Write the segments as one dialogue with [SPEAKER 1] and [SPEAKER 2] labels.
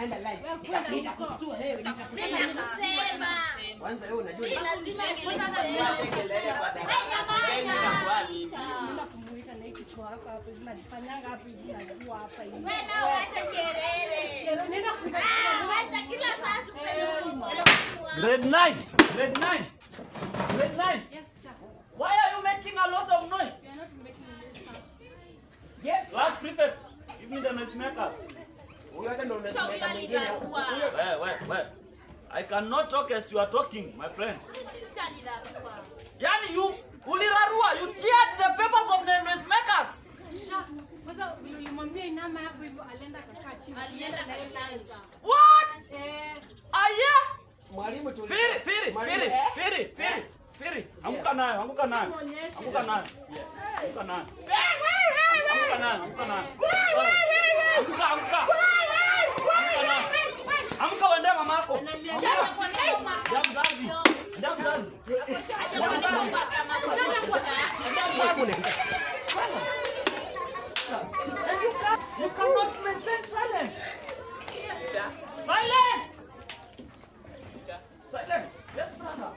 [SPEAKER 1] naenda live. Nitakustua wewe,
[SPEAKER 2] Nitakusema.
[SPEAKER 1] Kwanza wewe unajua
[SPEAKER 2] lazima
[SPEAKER 3] kwanza kumuita na hiki kichwa hapa hapo tunafanyanga hapo hivi na jua hapa hivi.
[SPEAKER 2] Wewe na acha kelele.
[SPEAKER 3] Nenda kuita.
[SPEAKER 2] Acha kila saa tupeleke.
[SPEAKER 4] Grade 9. Grade 9. Grade 9.
[SPEAKER 3] Yes, cha.
[SPEAKER 4] Why are you making a lot of noise?
[SPEAKER 3] We are not making this sound.
[SPEAKER 1] yes.
[SPEAKER 4] Last prefect, give me the noisemakers.
[SPEAKER 1] Huyo hata ndio
[SPEAKER 2] Sasa
[SPEAKER 1] unasema mwingine.
[SPEAKER 4] Wait. I cannot talk as you are talking, my friend.
[SPEAKER 2] Sasa nilarua.
[SPEAKER 4] Yani you ulirarua, you teared the papers of the noisemakers.
[SPEAKER 3] Kwanza ulimwambia inama hapo hivyo alienda akakaa chini.
[SPEAKER 2] Alienda kashanza.
[SPEAKER 4] What? Aya?
[SPEAKER 1] Mwalimu tu.
[SPEAKER 4] Firi. Amka nayo. Amka nayo. Amka wende mamako. Ndio mzazi. You cannot maintain silence. Silent. Yes, brother.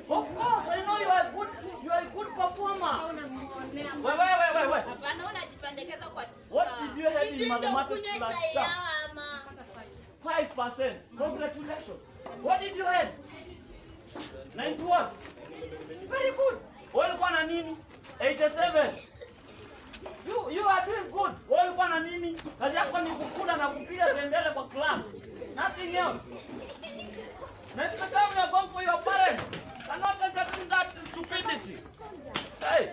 [SPEAKER 4] Of course, I know you are good. You are a good performer. Wait.
[SPEAKER 2] Hapana unajipendekeza kwa teacher.
[SPEAKER 4] What did you have in mathematics last term? 5%. Congratulations. What did you have? 90 what? Very good. Ulikuwa na nini? 87. You are doing good. Ulikuwa na nini? Kazi yako ni kukula na kupiga zendele kwa class. Nothing else. Next time you are going for your parents. And not entertain that stupidity. Hey.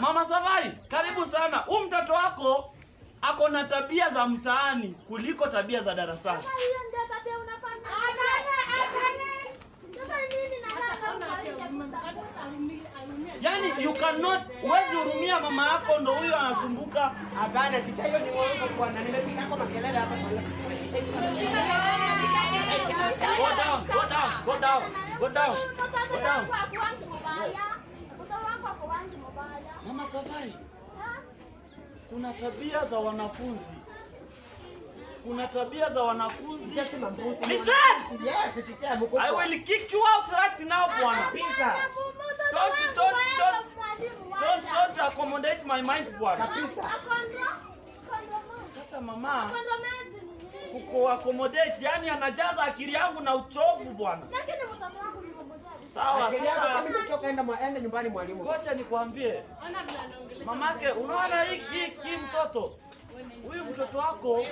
[SPEAKER 4] Mama Savai, karibu sana. Huyu mtoto wako ako na tabia za mtaani kuliko tabia za darasani. Yani you cannot huwezi hurumia mama yako ndo huyo anasumbuka.
[SPEAKER 1] Hapana, kicha hiyo ni uongo bwana. Nimepiga kwa makelele hapa sana. Go down.
[SPEAKER 4] Mama Savai, kuna tabia za wanafunzi.
[SPEAKER 1] Sijasema mbuzi.
[SPEAKER 4] Listen!
[SPEAKER 1] Yes, teacher mko.
[SPEAKER 4] I will kick you out right now, bwana.
[SPEAKER 1] Pizza.
[SPEAKER 4] Don't accommodate my mind, bwana.
[SPEAKER 1] Kabisa.
[SPEAKER 4] Sasa mama, kuko accommodate, yani anajaza akili yangu na uchovu bwana. Sawa, sasa
[SPEAKER 1] mimi kutoka enda nyumbani mwalimu.
[SPEAKER 4] Kocha nikwambie. Mamake, unaona hii mtoto? Huyu mtoto wako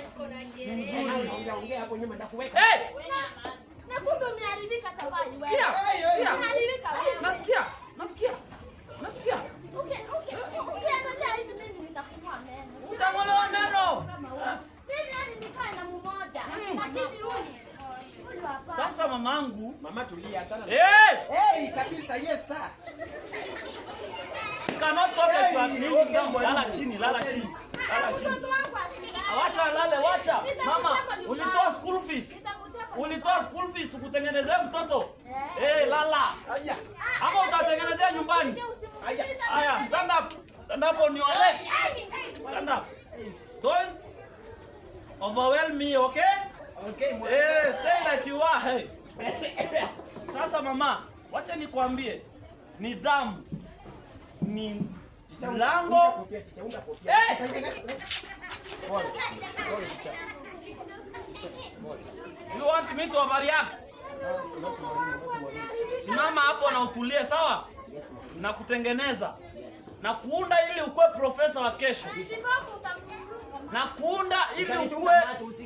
[SPEAKER 4] ni mzuri.
[SPEAKER 1] Ongea hapo nyuma ndakuweka.
[SPEAKER 4] Hey!
[SPEAKER 2] Na kumbe umeharibika tafadhali wewe.
[SPEAKER 4] Umeharibika wewe. Nasikia.
[SPEAKER 2] Ukiangalia hivi mimi nitakuwa meno.
[SPEAKER 4] Utamwelewa meno.
[SPEAKER 2] Mimi hadi nikae na mmoja. Lakini huyu hapa.
[SPEAKER 4] Sasa mamangu,
[SPEAKER 1] Mama tulia achana.
[SPEAKER 4] hey,
[SPEAKER 1] Kabisa, yes sir.
[SPEAKER 4] cannot talk as you are kneeling down. Lala chini. Wacha. Mama, ulitoa school fees tukutengenezea mtoto. Lala. Ama utatengenezea nyumbani. Aya, stand up on your legs. Stand up. Don't overwhelm me, okay?
[SPEAKER 1] Okay.
[SPEAKER 4] Stay like you are. Hey. Sasa mama, wacha nikwambie. Nidhamu ni mlango. You want me to overreact? Simama hapo na utulie, sawa? Na kutengeneza na kuunda ili ukue profesa wa kesho. Na kuunda ili ukue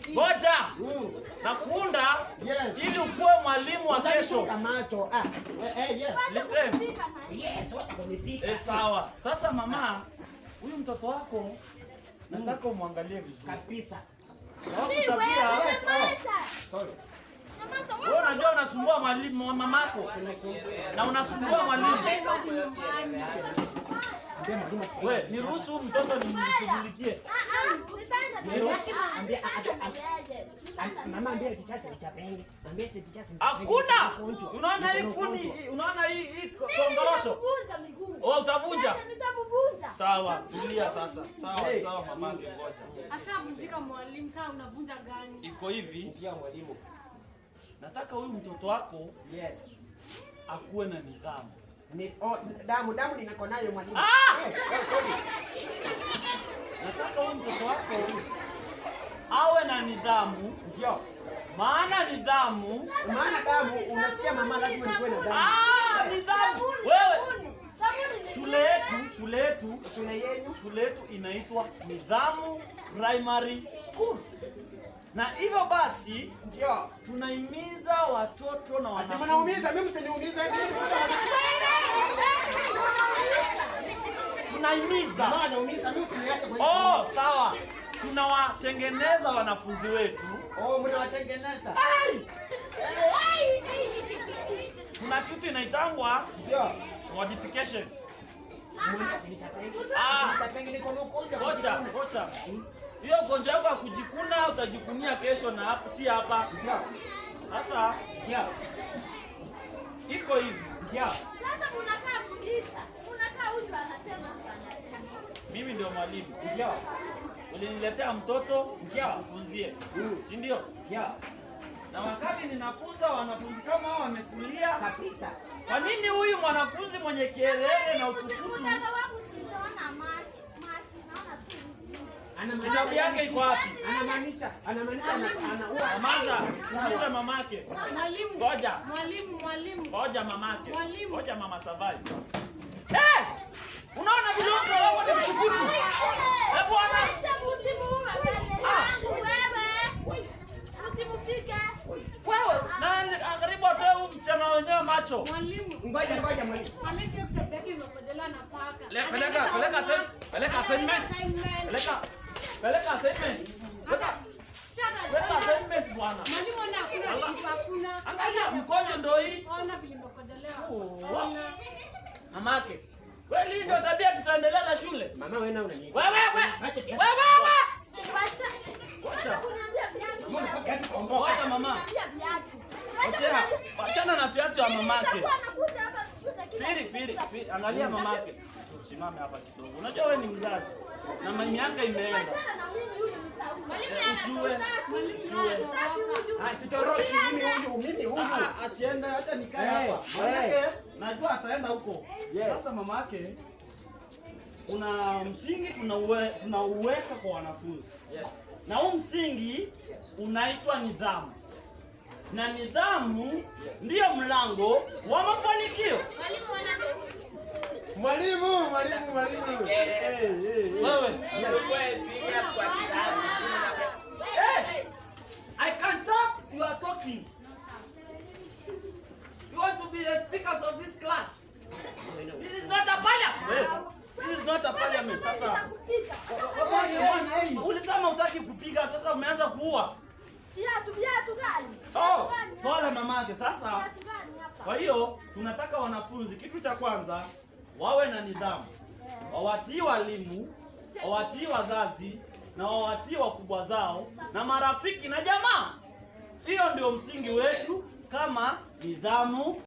[SPEAKER 4] ngoja. Na kuunda ili ukue mwalimu wa kesho. Listen. Sawa. Sasa mama, huyu mtoto wako nataka umwangalie vizuri.
[SPEAKER 1] Kabisa.
[SPEAKER 4] Sorry. Wewe unajua unasumbua mwalimu mamako na unasumbua mwalimu. Wewe niruhusu mtoto nimshughulikie.
[SPEAKER 1] Mama ambia tichasi nichapenge. Ambia tichasi.
[SPEAKER 4] Hakuna. Unaona hii kuni, unaona hii kongorosho. Utavunja. Sawa, tulia sasa. Sawa mamangu ngoja.
[SPEAKER 3] Unavunjika mwalimu, sasa unavunja gani?
[SPEAKER 4] Iko hivi.
[SPEAKER 1] Ndio mwalimu.
[SPEAKER 4] Nataka huyu mtoto wako
[SPEAKER 1] Yes.
[SPEAKER 4] akuwe na nidhamu.
[SPEAKER 1] Ni damu niko nayo mwalimu.
[SPEAKER 4] Sorry. Nataka huyu mtoto wako awe na nidhamu.
[SPEAKER 1] Ndio.
[SPEAKER 4] Maana
[SPEAKER 1] damu unasikia mama lazima nikuwe na damu.
[SPEAKER 4] Nidhamu. Wewe shule yetu inaitwa Nidhamu Primary School. Na hivyo basi
[SPEAKER 1] ndio
[SPEAKER 4] tunahimiza watoto na wanafunzi.
[SPEAKER 1] Ati mnaumiza mimi, msiniumize mimi.
[SPEAKER 4] Tunahimiza.
[SPEAKER 1] Mama anaumiza mimi, usiniache kwa hiyo.
[SPEAKER 4] Sawa. Tunawatengeneza wanafunzi wetu.
[SPEAKER 1] Mnawatengeneza.
[SPEAKER 4] Kuna kitu inaitangwa
[SPEAKER 1] ndio
[SPEAKER 4] modification. Kocha. Hiyo ugonjwa wako kujikuna utajikunia kesho na hapa si hapa. Sasa iko hivi.
[SPEAKER 2] Sasa unakaa kuuliza. Unakaa huyu anasema
[SPEAKER 4] mimi ndio mwalimu. Uliniletea mtoto kufunzie. Si ndio? Na wakati ninafunza wanafunzi kama hao wamekulia
[SPEAKER 1] kabisa.
[SPEAKER 4] Kwa nini huyu mwanafunzi mwenye kelele na utukutu Kitabu yake iko wapi?
[SPEAKER 1] Anamaanisha anaua.
[SPEAKER 4] Amaza, sikiza mamake.
[SPEAKER 3] Mwalimu.
[SPEAKER 4] Ngoja.
[SPEAKER 3] Mwalimu.
[SPEAKER 4] Ngoja mamake.
[SPEAKER 3] Mwalimu.
[SPEAKER 4] Ngoja mama Savai. Unaona vile wako ni mshukutu. Bwana.
[SPEAKER 2] acha mtimu wewe. Usimupige.
[SPEAKER 4] Wewe, na karibu atoe huyu msichana wenyewe macho.
[SPEAKER 3] Mwalimu.
[SPEAKER 1] Ngoja mwalimu.
[SPEAKER 3] Alete kitabu yake imepotelea na paka.
[SPEAKER 4] Peleka assignment. Peleka assignment. Peleka assignment bwana.
[SPEAKER 3] Mwalimu ana hakuna.
[SPEAKER 4] Angalia mkojo ndio hii.
[SPEAKER 3] Ona vile imepotelewa.
[SPEAKER 4] Mamake. Kweli ndio tabia tutaendeleza shule.
[SPEAKER 1] Mama wewe na unaniita.
[SPEAKER 4] Wewe. Wacha mama. Wachana na viatu ya mamake. Firi. Angalia mamake. Usimame hapa kidogo. Unajua wewe ni mzazi. Na miaka imeenda. Usiwe.
[SPEAKER 1] Sitoroshi mimi huyu.
[SPEAKER 4] Asiende, acha nikae hapa. Mamake najua ataenda huko. Sasa mamake kuna msingi tunauweka kwa wanafunzi. Na huu msingi unaitwa nidhamu. Na nidhamu ndiyo mlango wa mafanikio.
[SPEAKER 1] Mwalimu.
[SPEAKER 4] Wewe. I can talk, you are talking. You want to be the speakers of this class. This is not a parliament. This is not a parliament. Sasa. Ulisema hutaki kupiga, sasa umeanza kuua.
[SPEAKER 2] Viatu gani?
[SPEAKER 4] Pole mamake. Sasa kwa hiyo tunataka wanafunzi, kitu cha kwanza wawe na nidhamu, wawatii walimu, wawatii wazazi na wawatii wakubwa zao na marafiki na jamaa. Hiyo ndio msingi wetu kama nidhamu